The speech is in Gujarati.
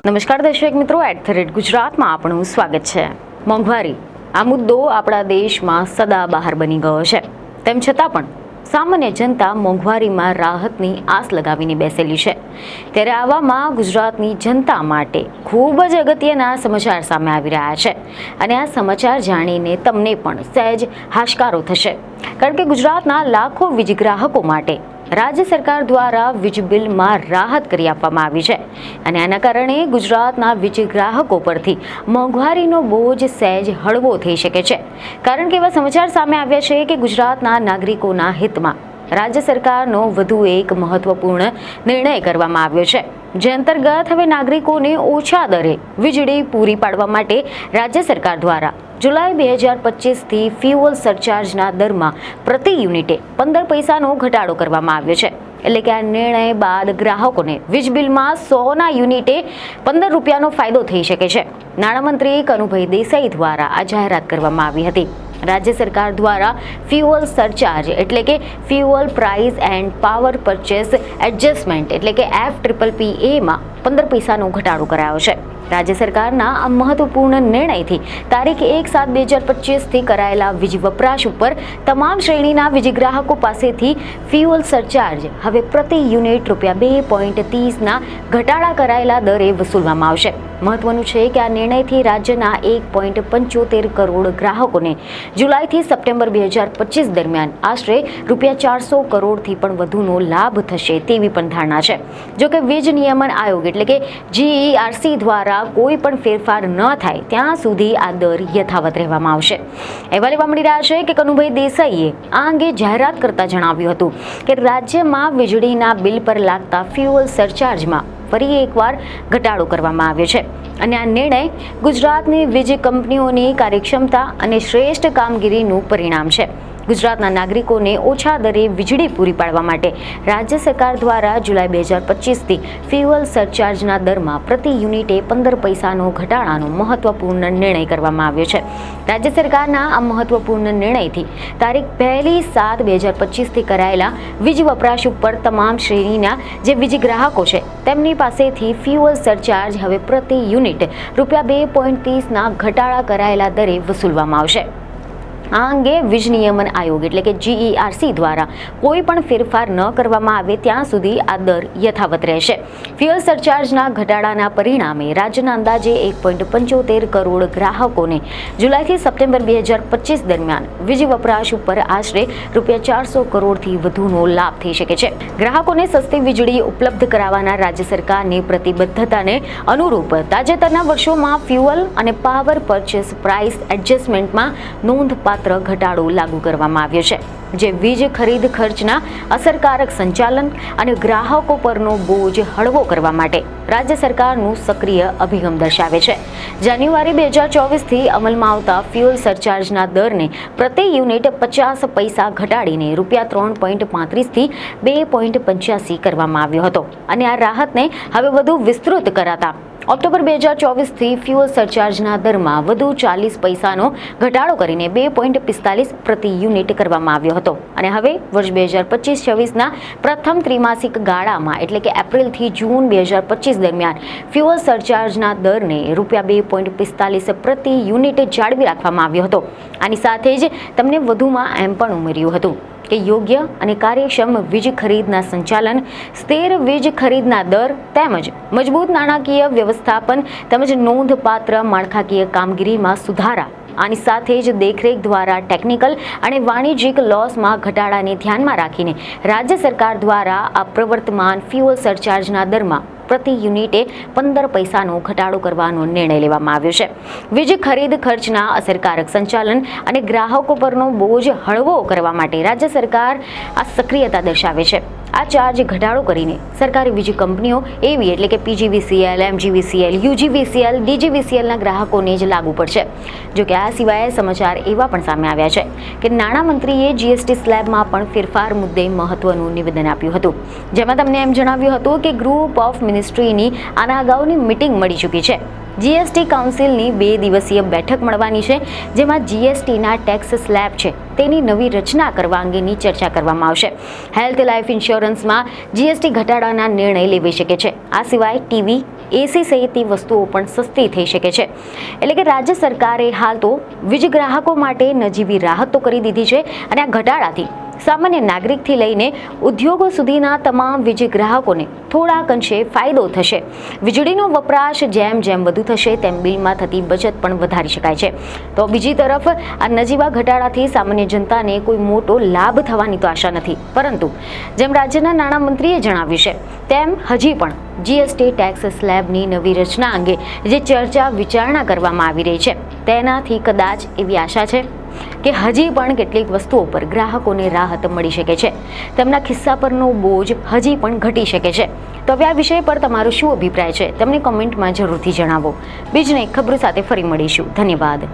નમસ્કાર દર્શક મિત્રો, @ગુજરાતમાં આપણું સ્વાગત છે। મોંઘવારી આ મુદ્દો આપણા દેશમાં સદાબહાર બની ગયો છે। તેમ છતાં પણ સામાન્ય જનતા મોંઘવારીમાં રાહતની આસ લગાવીને બેસેલી છે। ત્યારે આવામાં ગુજરાતની જનતા માટે ખૂબ જ અગત્યના સમાચાર સામે આવી રહ્યા છે અને આ સમાચાર જાણીને તમને પણ સહેજ હાશકારો થશે, કારણ કે ગુજરાતના લાખો વીજ ગ્રાહકો માટે રાજ્ય સરકાર દ્વારા વીજ બિલમાં રાહત કરી આપવામાં આવી છે અને આના કારણે ગુજરાતના વીજ ગ્રાહકો પરથી મોંઘવારીનો બોજ સહેજ હળવો થઈ શકે છે। કારણ કે એવા સમાચાર સામે આવ્યા છે કે ગુજરાતના નાગરિકોના હિતમાં રાજ્ય સરકારનો વધુ એક મહત્વપૂર્ણ નિર્ણય કરવામાં આવ્યો છે, જે અંતર્ગત હવે નાગરિકોને ઓછા દરે વીજળી પૂરી પાડવા માટે રાજ્ય સરકાર દ્વારા જુલાઈ 2025થી ફ્યુઅલ સરચાર્જના દરમાં પ્રતિ યુનિટે 15 પૈસાનો ઘટાડો કરવામાં આવ્યો છે। એટલે કે આ નિર્ણય બાદ ગ્રાહકોને વીજ બિલમાં 100ના યુનિટે 15 રૂપિયાનો ફાયદો થઈ શકે છે। નાણામંત્રી કનુભાઈ દેસાઈ દ્વારા આ જાહેરાત કરવામાં આવી હતી। રાજ્ય સરકાર દ્વારા ફ્યુઅલ સરચાર્જ એટલે કે fuel price end power purchase adjustment એટલે કે FPPAમાં 15 પૈસાનો ઘટાડો કરાયો છે। રાજ્ય સરકારના આ મહત્વપૂર્ણ નિર્ણયથી તારીખ 1/7/2025થી કરાયેલા વીજ વપરાશ ઉપર તમામ શ્રેણીના વીજ ગ્રાહકો પાસેથી ફ્યુઅલ સરચાર્જ હવે પ્રતિ યુનિટ ₹2.30ના ઘટાડા કરાયેલા દરે વસૂલવામાં આવશે। મહત્વનું છે કે આ નિર્ણયથી રાજ્યના 1.75 કરોડ ગ્રાહકોને જુલાઈથી સપ્ટેમ્બર 2025 દરમિયાન આશરે ₹400 કરોડથી પણ વધુનો લાભ થશે તેવી પણ ધારણા છે। જોકે વીજ નિયમન આયોગ એટલે કે GERC દ્વારા કોઈ પણ ફેરફાર ન થાય ત્યાં સુધી આ દર યથાવત રહેવામાં આવશે। અહેવાલ એવા મળી રહ્યા છે કે કનુભાઈ દેસાઈએ આ અંગે જાહેરાત કરતા જણાવ્યું હતું કે રાજ્યમાં વીજળીના બિલ પર લાગતા ફ્યુઅલ સરચાર્જમાં ફરી એકવાર ઘટાડો કરવામાં આવ્યો છે અને આ નિર્ણય ગુજરાતની વીજ કંપનીઓની કાર્યક્ષમતા અને શ્રેષ્ઠ કામગીરીનું પરિણામ છે। ગુજરાતના નાગરિકોને ઓછા દરે વીજળી પૂરી પાડવા માટે રાજ્ય સરકાર દ્વારા જુલાઈ 2025થી ફ્યુઅલ સરચાર્જના દરમાં પ્રતિ યુનિટે 15 પૈસાનો ઘટાડાનો મહત્વપૂર્ણ નિર્ણય કરવામાં આવ્યો છે। રાજ્ય સરકારના આ મહત્વપૂર્ણ નિર્ણયથી તારીખ 1/7/2025થી કરાયેલા વીજ વપરાશ ઉપર તમામ શ્રેણીના જે વીજ ગ્રાહકો છે તેમની પાસેથી ફ્યુઅલ સરચાર્જ હવે પ્રતિ યુનિટ ₹2.30ના ઘટાડા કરાયેલા દરે વસૂલવામાં આવશે। આ અંગે વીજ નિયમન આયોગ એટલે કે GERC દ્વારા કોઈ પણ ફેરફાર ન કરવામાં આવે ત્યાં સુધી આ દર યથાવત રહેશે। ફ્યુઅલ સરચાર્જના ઘટાડાના પરિણામે રાજ્યના અંદાજે 1.75 કરોડ ગ્રાહકોને જુલાઈથી સપ્ટેમ્બર 2025 દરમિયાન વીજ વપરાશ ઉપર આશરે ₹400 કરોડથી વધુનો લાભ થઈ શકે છે। ગ્રાહકોને સસ્તી વીજળી ઉપલબ્ધ કરાવવાના રાજ્ય સરકારની પ્રતિબદ્ધતાને અનુરૂપ તાજેતરના વર્ષોમાં ફ્યુઅલ અને પાવર પરચેસ પ્રાઇસ એડજસ્ટમેન્ટમાં નોંધપાત્ર ઘટાડો લાગુ કરવામાં આવ્યો છે, જે વીજ ખરીદ ખર્ચના અસરકારક સંચાલન અને ગ્રાહકો પરનો બોજ હળવો કરવા માટે રાજ્ય સરકારનું સક્રિય અભિગમ દર્શાવે છે। જાન્યુઆરી 2024થી અમલમાં આવતા ફ્યુઅલ સરચાર્જના દરને પ્રતિ યુનિટ 50 પૈસા ઘટાડીને ₹3.35થી ₹2.85 કરવામાં આવ્યો હતો અને આ રાહતને હવે વધુ વિસ્તૃત કરાતા ઓક્ટોબર 2024થી ફ્યુઅલ સરચાર્જના દરમાં વધુ 40 પૈસાનો ઘટાડો કરીને ₹2.45 પ્રતિ યુનિટ કરવામાં આવ્યો હતો અને હવે વર્ષ 2025-26ના પ્રથમ ત્રિમાસિક ગાળામાં એટલે કે એપ્રિલથી જૂન 2025 દરમિયાન ફ્યુઅલ સરચાર્જના દરને ₹2.45 પ્રતિ યુનિટ જાળવી રાખવામાં આવ્યો હતો। આની સાથે જ તમને વધુમાં એમ પણ ઉમેર્યું હતું કે યોગ્ય અને કાર્યક્ષમ વીજ ખરીદના સંચાલન, સ્થિર વીજ ખરીદના દર તેમજ મજબૂત નાણાકીય વ્યવસ્થાપન તેમજ નોંધપાત્ર માળખાકીય કામગીરીમાં સુધારા, આની સાથે જ દેખરેખ દ્વારા ટેકનિકલ અને વાણિજ્યિક લોસમાં ઘટાડાને ધ્યાનમાં રાખીને રાજ્ય સરકાર દ્વારા આ પ્રવર્તમાન ફ્યુઅલ સરચાર્જના દરમાં પ્રતિ યુનિટે 15 પૈસાનો ઘટાડો કરવાનો નિર્ણય લેવામાં આવ્યો છે। વીજ ખરીદ ખર્ચના અસરકારક સંચાલન અને ગ્રાહકો પરનો બોજ હળવો કરવા માટે રાજ્ય સરકાર આ સક્રિયતા દર્શાવે છે। આ ચાર્જ ઘટાડો કરીને સરકારી વીજ કંપનીઓ એવી એટલે કે PGVCL, MGVCL, UGVCL, DGVCLના ગ્રાહકોને જ લાગુ પડશે। જો કે આ સિવાય સમાચાર એવા પણ સામે આવ્યા છે કે નાણામંત્રીએ GST સ્લેબમાં પણ ફેરફાર મુદ્દે મહત્વનું નિવેદન આપ્યું હતું, જેમાં તમને એમ જણાવ્યું હતું કે ગ્રુપ ઓફ મિનિસ્ટ્રીની આના અગાઉની મીટિંગ મળી ચૂકી છે જીએસટી કાઉન્સિલની 2 દિવસીય બેઠક મળવાની છે, જેમાં જીએસટીના ટેક્સ સ્લેબ છે તેની નવી રચના કરવા અંગેની ચર્ચા કરવામાં આવશે. હેલ્થ લાઇફ ઇન્સ્યોરન્સમાં જીએસટી ઘટાડાના નિર્ણય લેવાઈ શકે છે. આ સિવાય ટીવી, એસી સહિતની વસ્તુઓ પણ સસ્તી થઈ શકે છે. એટલે કે રાજ્ય સરકારે હાલ તો વીજ ગ્રાહકો માટે નજીવી રાહત તો કરી દીધી છે અને આ ઘટાડાથી સામાન્ય નાગરિકથી લઈને ઉદ્યોગો સુધીના તમામ વીજ ગ્રાહકોને થોડાક અંશે ફાયદો થશે. વીજળીનો વપરાશ જેમ જેમ વધુ થશે તેમ બિલમાં થતી બચત પણ વધારી શકાય છે. તો બીજી તરફ આ નજીવા ઘટાડાથી સામાન્ય જનતાને કોઈ મોટો લાભ થવાની તો આશા નથી, પરંતુ જેમ રાજ્યના નાણામંત્રીએ જણાવ્યું છે તેમ હજી પણ જીએસટી ટેક્સ સ્લેબની નવી રચના અંગે જે ચર્ચા વિચારણા કરવામાં આવી રહી છે તેનાથી કદાચ એવી આશા છે કે હજી પણ કેટલીક વસ્તુઓ પર ગ્રાહકોને રાહત મળી શકે છે. તેમના ખિસ્સા પરનો બોજ હજી પણ ઘટી શકે છે. તો હવે આ વિષય પર તમારો શું અભિપ્રાય છે તમને કોમેન્ટમાં જરૂરથી જણાવો. બીજને ખબરો સાથે ફરી મળીશું. ધન્યવાદ.